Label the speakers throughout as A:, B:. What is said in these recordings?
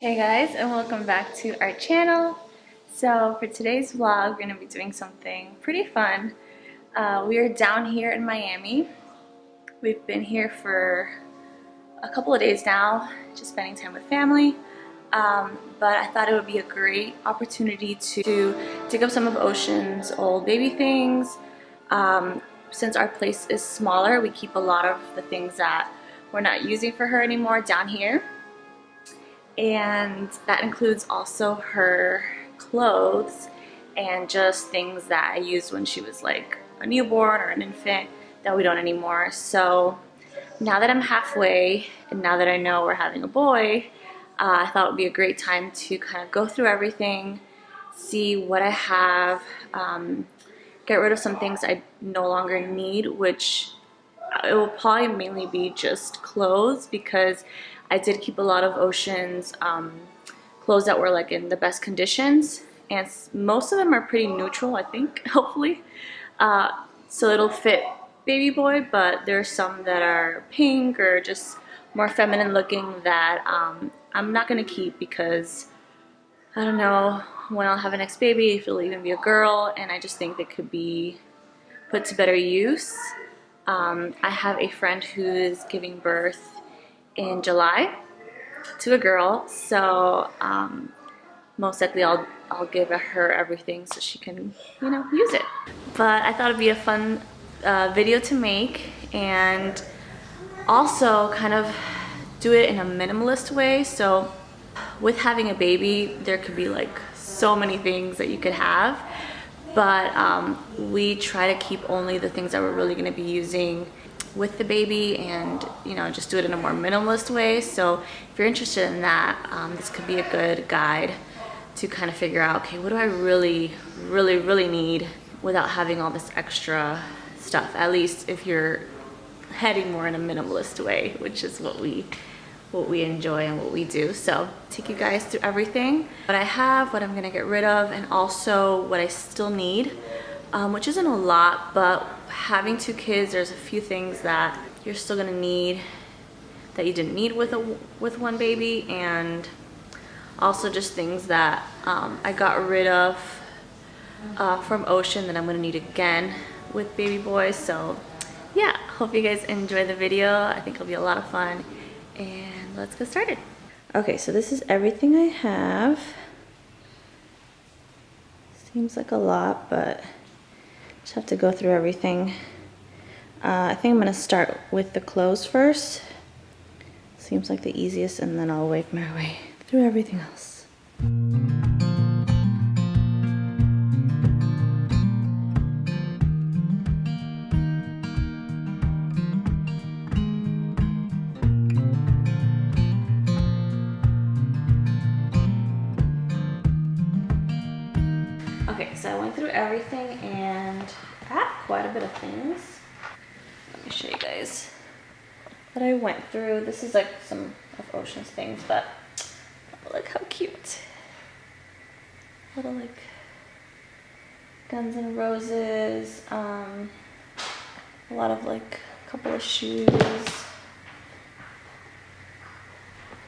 A: Hey guys, and welcome back to our channel. So for today's vlog, we're going to be doing something pretty fun. We are down here in Miami. We've been here for a couple of days now, just spending time with family. But I thought it would be a great opportunity to dig up some of Ocean's old baby things. Since our place is smaller, we keep a lot of the things that we're not using for her anymore down here. And that includes also her clothes and just things that I used when she was like a newborn or an infant that we don't anymore. So now that I'm halfway and now that I know we're having a boy, I thought it would be a great time to kind of go through everything, see what I have, get rid of some things I no longer need, which it will probably mainly be just clothes, because I did keep a lot of Ocean's clothes that were like in the best conditions, and most of them are pretty neutral, I think, hopefully. So it'll fit baby boy, but there's some that are pink or just more feminine looking that I'm not gonna keep, because I don't know when I'll have a next baby, if it'll even be a girl, and I just think they could be put to better use. I have a friend who is giving birth in July to a girl, so most likely I'll give her everything so she can, use it. But I thought it'd be a fun video to make, and also kind of do it in a minimalist way. So with having a baby, there could be like so many things that you could have, but we try to keep only the things that we're really going to be using with the baby, and just do it in a more minimalist way. So if you're interested in that, this could be a good guide to kind of figure out, okay, what do I really need without having all this extra stuff, at least if you're heading more in a minimalist way, which is what we enjoy and what we do. So take you guys through everything, what I have, what I'm gonna get rid of, and also what I still need, which isn't a lot, but having two kids, there's a few things that you're still gonna need that you didn't need with one baby, and also just things that I got rid of from Ocean that I'm gonna need again with baby boy. So yeah, hope you guys enjoy the video. I think it'll be a lot of fun, and let's get started. Okay, so this is everything I have. Seems like a lot, but just have to go through everything. I think I'm gonna start with the clothes first. Seems like the easiest, and then I'll work my way through everything else. Okay, so I went through everything and I have quite a bit of things. Let me show you guys that I went through. This is like some of Ocean's things, but look how cute. Little like Guns N' Roses, a lot of like a couple of shoes,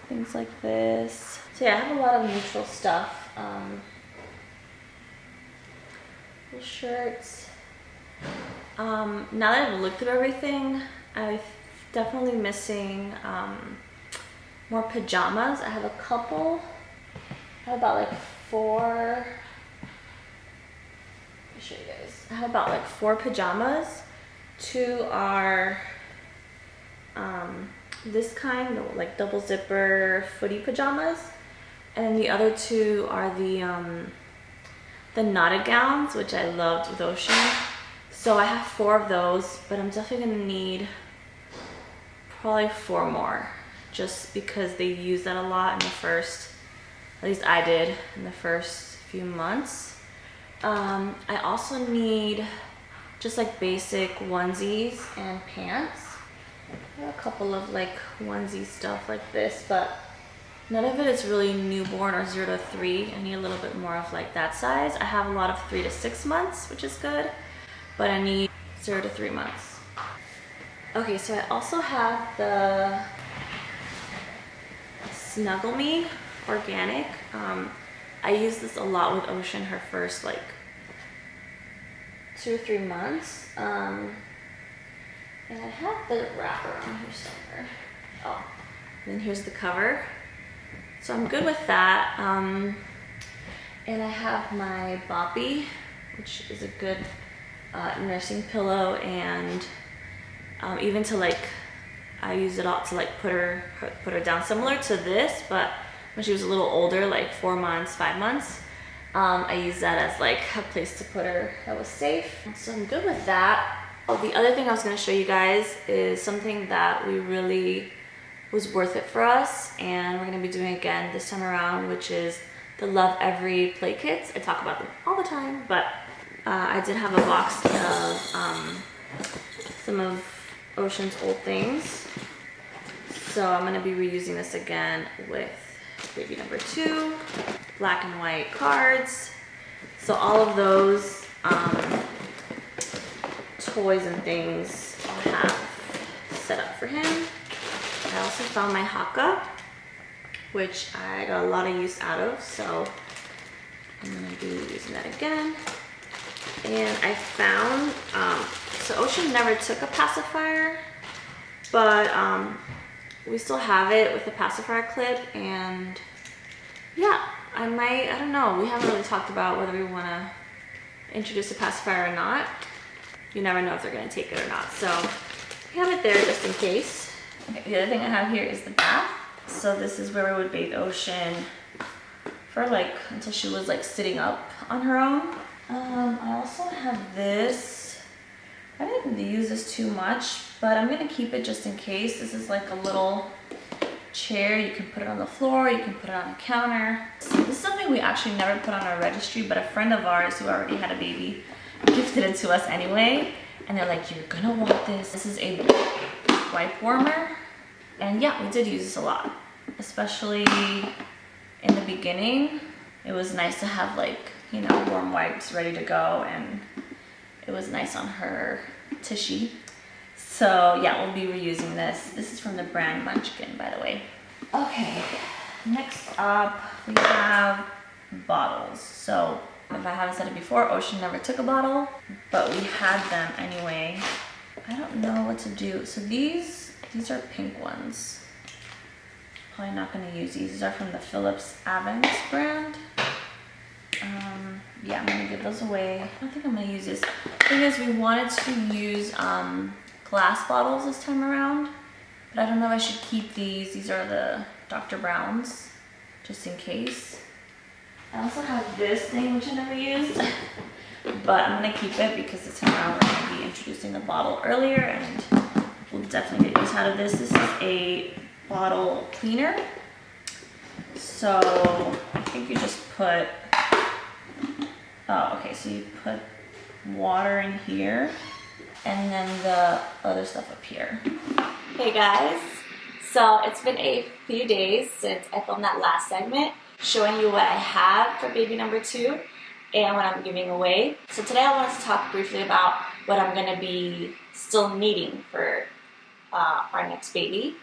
A: things like this. So yeah, I have a lot of neutral stuff. Shirts. Now that I've looked through everything, I'm definitely missing more pajamas. I have a couple. I have about like 4. Let me show you guys. I have about like 4 pajamas. 2 are this kind, like double zipper footy pajamas, and the other 2 are the knotted gowns, which I loved with Ocean. So I have 4 of those, but I'm definitely gonna need probably 4 more, just because they use that a lot in the first, at least I did, in the first few months. I also need just like basic onesies and pants. I have a couple of like onesie stuff like this, but none of it is really newborn or 0 to 3. I need a little bit more of like that size. I have a lot of 3 to 6 months, which is good, but I need 0 to 3 months. Okay, so I also have the Snuggle Me organic. I use this a lot with Ocean her first like 2 or 3 months. And I have the wrapper on here somewhere. Oh, and then here's the cover. So I'm good with that. And I have my Boppy, which is a good nursing pillow, and even to like, I use it all to like put her down, similar to this, but when she was a little older, like 4 months, 5 months, I used that as like a place to put her that was safe. So I'm good with that. Oh, the other thing I was going to show you guys is something that we really was worth it for us, and we're going to be doing again this time around, which is the Love Every play kits. I talk about them all the time, but I did have a box of some of Ocean's old things. So I'm going to be reusing this again with baby number 2, black and white cards. So all of those toys and things I have set up for him. I also found my Haka, which I got a lot of use out of, so I'm going to be using that again. And I found, so Ocean never took a pacifier, but we still have it with the pacifier clip, and yeah, I don't know, we haven't really talked about whether we want to introduce a pacifier or not. You never know if they're going to take it or not, so we have it there just in case. Okay, the other thing I have here is the bath. So this is where we would bathe Ocean for like until she was like sitting up on her own. I also have this. I didn't use this too much, but I'm gonna keep it just in case. This is like a little chair. You can put it on the floor, you can put it on the counter. So this is something we actually never put on our registry, but a friend of ours who already had a baby gifted it to us anyway. And they're like, you're gonna want this. This is a wipe warmer. And yeah, we did use this a lot, especially in the beginning. It was nice to have like, you know, warm wipes ready to go, and it was nice on her tushy. So yeah, we'll be reusing this. This is from the brand Munchkin, by the way. Okay, next up we have bottles. So if I haven't said it before, Ocean never took a bottle, but we had them anyway. I don't know what to do. So these are pink ones. Probably not going to use these. These are from the Philips Avent brand. Yeah, I'm going to give those away. I don't think I'm going to use this. The thing is, we wanted to use glass bottles this time around, but I don't know if I should keep these. These are the Dr. Brown's, just in case. I also have this thing, which I never used, but I'm going to keep it because this time around we're going to be introducing the bottle earlier, and we'll definitely get use out of this. This is a bottle cleaner. So I think you just put, oh, okay, so you put water in here and then the other stuff up here. Hey guys, so it's been a few days since I filmed that last segment showing you what I have for baby number 2 and what I'm giving away. So today I wanted to talk briefly about what I'm going to be still needing for our next baby.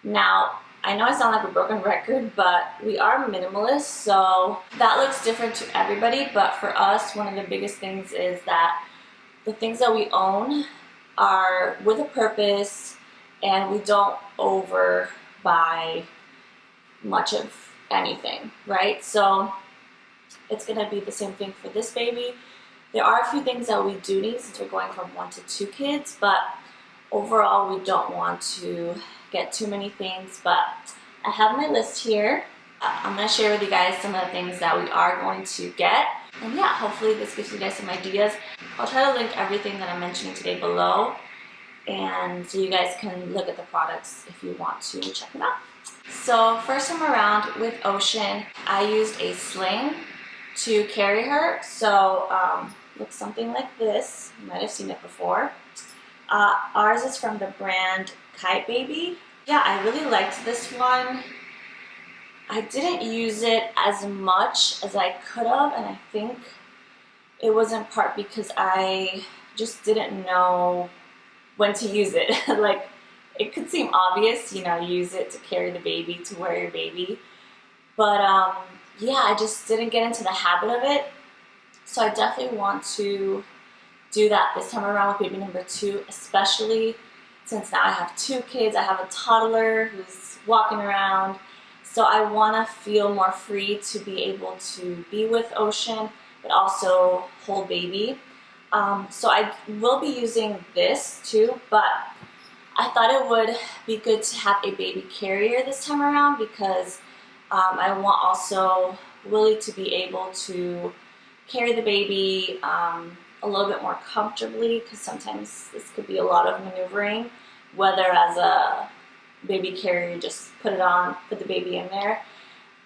A: Now, I know I sound like a broken record, but we are minimalists, so that looks different to everybody, but for us, one of the biggest things is that the things that we own are with a purpose, and we don't overbuy much of anything, right? So it's going to be the same thing for this baby. There are a few things that we do need since we're going from 1 to 2 kids, but overall we don't want to get too many things. But I have my list here. I'm going to share with you guys some of the things that we are going to get. And yeah, hopefully this gives you guys some ideas. I'll try to link everything that I'm mentioning today below, and so you guys can look at the products if you want to check them out. So first time around with Ocean, I used a sling to carry her. So looks something like this. You might have seen it before. Ours is from the brand Kite Baby. Yeah, I really liked this one. I didn't use it as much as I could have, and I think it was in part because I just didn't know when to use it. Like, it could seem obvious, you know, use it to carry the baby, to wear your baby, But yeah, I just didn't get into the habit of it. So I definitely want to do that this time around with baby number 2, especially since now I have 2 kids. I have a toddler who's walking around. So I want to feel more free to be able to be with Ocean, but also hold baby. So I will be using this too, but I thought it would be good to have a baby carrier this time around because I want also Willie to be able to carry the baby a little bit more comfortably, because sometimes this could be a lot of maneuvering, whether as a baby carrier you just put it on, put the baby in there,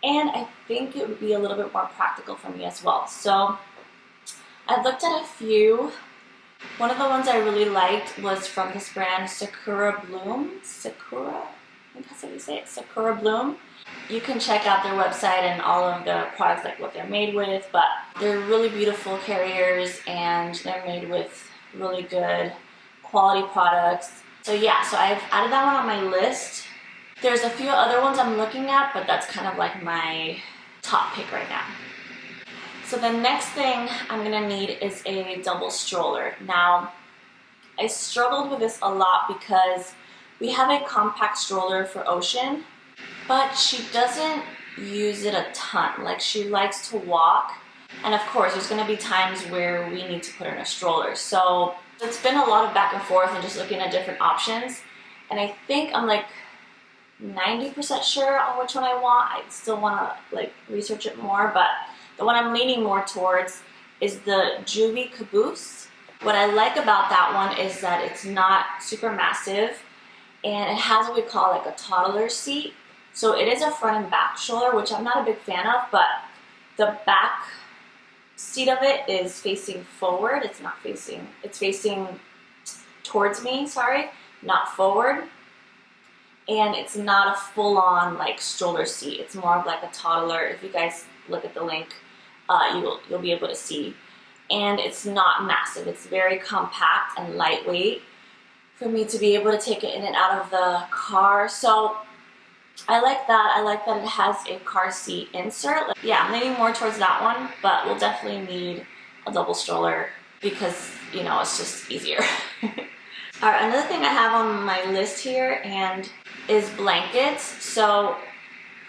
A: and I think it would be a little bit more practical for me as well. So I've looked at a few. One of the ones I really liked was from this brand, Sakura Bloom. Sakura, I think that's how you say it, Sakura Bloom. You can check out their website and all of the products, like what they're made with, but they're really beautiful carriers and they're made with really good quality products. So yeah, so I've added that one on my list. There's a few other ones I'm looking at, but that's kind of like my top pick right now. So the next thing I'm gonna need is a double stroller. Now, I struggled with this a lot because we have a compact stroller for Ocean, but she doesn't use it a ton. Like, she likes to walk, and of course there's gonna be times where we need to put her in a stroller. So it's been a lot of back and forth and just looking at different options, and I think I'm like 90% sure on which one I want. I still wanna like research it more, but the one I'm leaning more towards is the gwxzV Caboose. What I like about that one is that it's not super massive, and it has what we call like a toddler seat. So it is a front and back stroller, which I'm not a big fan of, but the back seat of it is facing forward. It's facing towards me, sorry, not forward. And it's not a full-on like stroller seat. It's more of like a toddler. If you guys look at the link, you'll be able to see. And it's not massive. It's very compact and lightweight for me to be able to take it in and out of the car. So I like that. I like that it has a car seat insert. Like, yeah, I'm leaning more towards that one, but we'll definitely need a double stroller because, you know, it's just easier. All right, another thing I have on my list here and is blankets. So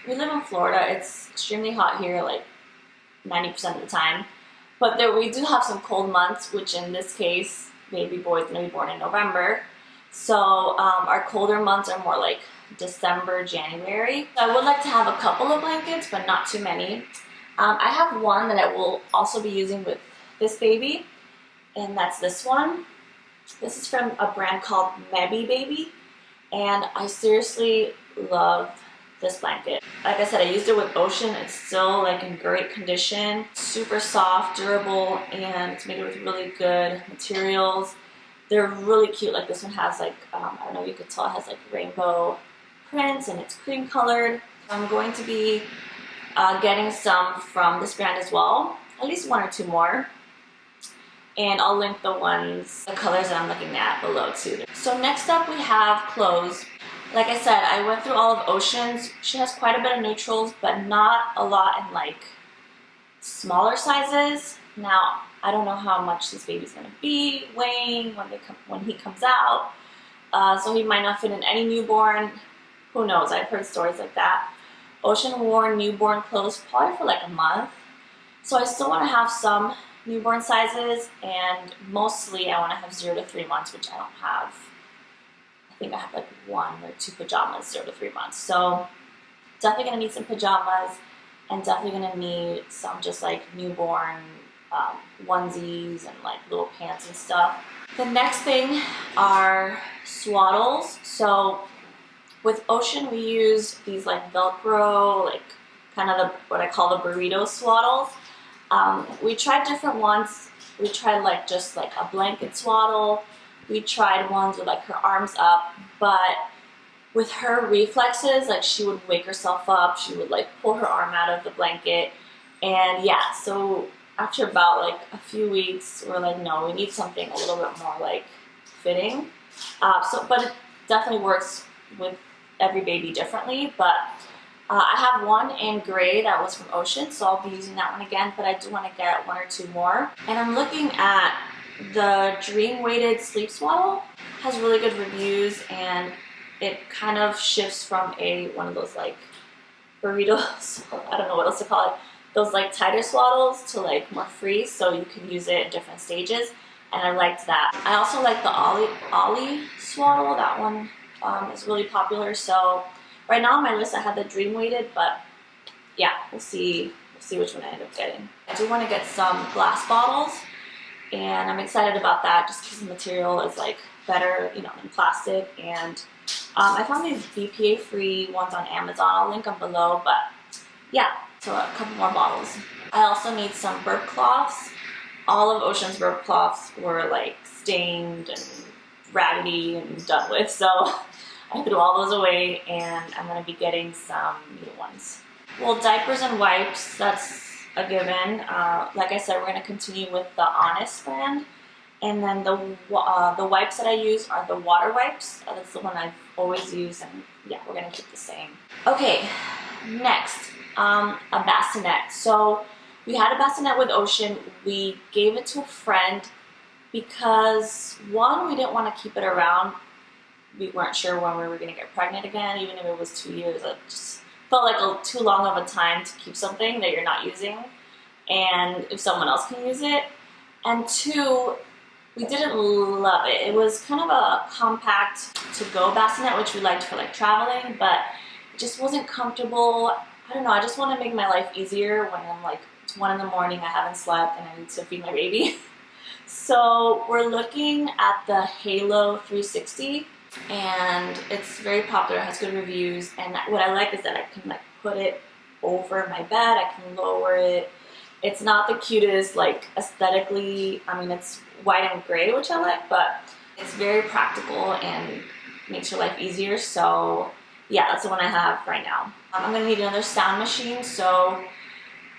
A: we live in Florida. It's extremely hot here, like 90% of the time. But we do have some cold months, which in this case, baby boy is going to be born in November. So our colder months are more like December, January. So I would like to have a couple of blankets, but not too many. I have one that I will also be using with this baby, and that's this one. This is from a brand called Maybe Baby, and I seriously love this blanket. Like I said, I used it with Ocean. It's still like in great condition, super soft, durable, and it's made with really good materials. They're really cute. Like this one has like, I don't know if you could tell, it has like rainbow prints and it's cream colored. I'm going to be getting some from this brand as well, at least 1 or 2 more. And I'll link the colors that I'm looking at below too. So next up we have clothes. Like I said, I went through all of Ocean's. She has quite a bit of neutrals, but not a lot in like smaller sizes. Now, I don't know how much this baby's gonna be weighing when he comes out. So he might not fit in any newborn. Who knows? I've heard stories like that. Ocean wore newborn clothes probably for like a month. So I still want to have some newborn sizes, and mostly I want to have 0 to 3 months, which I don't have. I think I have like 1 or 2 pajamas, 0 to 3 months. So definitely gonna need some pajamas, and definitely gonna need some just like newborn onesies and like little pants and stuff. The next thing are swaddles. So with Ocean, we use these like Velcro, like kind of what I call the burrito swaddles. We tried different ones. We tried like just like a blanket swaddle. We tried ones with like her arms up, but with her reflexes, like she would wake herself up, she would like pull her arm out of the blanket, and yeah, so after about like a few weeks, we're like, no, we need something a little bit more like fitting. But it definitely works with every baby differently, but I have one in gray that was from Ocean, so I'll be using that one again, but I do want to get 1 or 2 more. And I'm looking at the Dream Weighted Sleep Swaddle. It has really good reviews, and it kind of shifts from one of those like burritos, I don't know what else to call it, those like tighter swaddles to like more free, so you can use it in different stages, and I liked that. I also like the Ollie swaddle. That one is really popular. So right now on my list I have the Dream Weighted, but yeah, we'll see which one I end up getting. I do want to get some glass bottles, and I'm excited about that just because the material is like better, you know, than plastic. And I found these BPA-free ones on Amazon. I'll link them below, but yeah, so a couple more bottles. I also need some burp cloths. All of Ocean's burp cloths were like stained and raggedy and done with, so I threw all those away, and I'm going to be getting some new ones. Well, diapers and wipes, that's a given. Like I said, we're going to continue with the Honest brand. And then the wipes that I use are the water wipes. That's the one I've always used, and yeah, we're gonna keep the same. Okay, next, a bassinet. So we had a bassinet with Ocean. We gave it to a friend because, one, we didn't want to keep it around. We weren't sure when we were gonna get pregnant again, even if it was 2 years. It just felt like too long of a time to keep something that you're not using, and if someone else can use it. And two, we didn't love it. It was kind of a compact to-go bassinet, which we liked for like traveling, but it just wasn't comfortable. I don't know, I just want to make my life easier when I'm like, it's 1 in the morning, I haven't slept, and I need to feed my baby. So we're looking at the Halo 360, and it's very popular, it has good reviews, and what I like is that I can like put it over my bed, I can lower it. It's not the cutest, like aesthetically, I mean it's white and gray, which I like, but it's very practical and makes your life easier. So yeah, that's the one I have right now. I'm gonna need another sound machine. So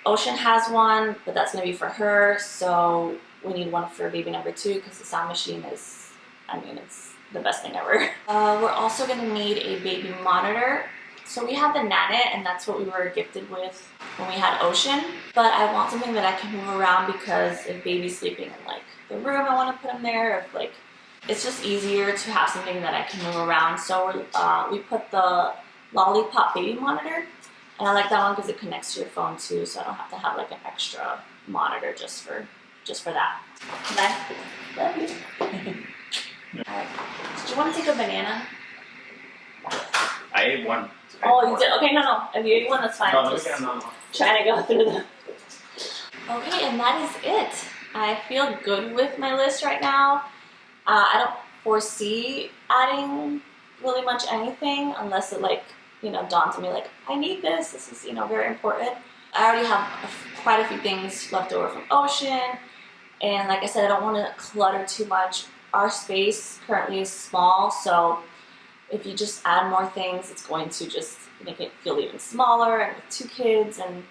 A: Ocean has one, but that's gonna be for her. So we need one for baby number 2 because the sound machine is, I mean, it's the best thing ever. We're also gonna need a baby monitor. So we have the Nanit, and that's what we were gifted with when we had Ocean. But I want something that I can move around because if baby's sleeping in like the room, I want to put him there. If like, it's just easier to have something that I can move around. So we put the Lollipop baby monitor, and I like that one because it connects to your phone too, so I don't have to have like an extra monitor just for that. Bye. Love you. Alright. Did you want to take a banana?
B: I ate one.
A: Oh, you did? Okay, no. If you ate one, that's fine.
B: No,
A: just
B: no.
A: trying to go through them. Okay, and that is it. I feel good with my list right now. I don't foresee adding really much anything unless it like, you know, dawns on me like, I need this. This is, you know, very important. I already have quite a few things left over from Ocean. And like I said, I don't want to clutter too much. Our space currently is small, so if you just add more things, it's going to just make it feel even smaller, and with 2 kids, and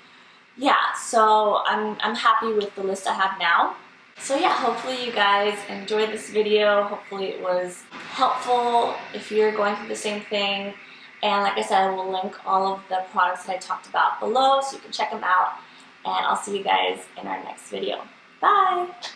A: yeah, so I'm happy with the list I have now. So yeah, hopefully you guys enjoyed this video. Hopefully it was helpful if you're going through the same thing. And like I said, I will link all of the products that I talked about below so you can check them out. And I'll see you guys in our next video. Bye!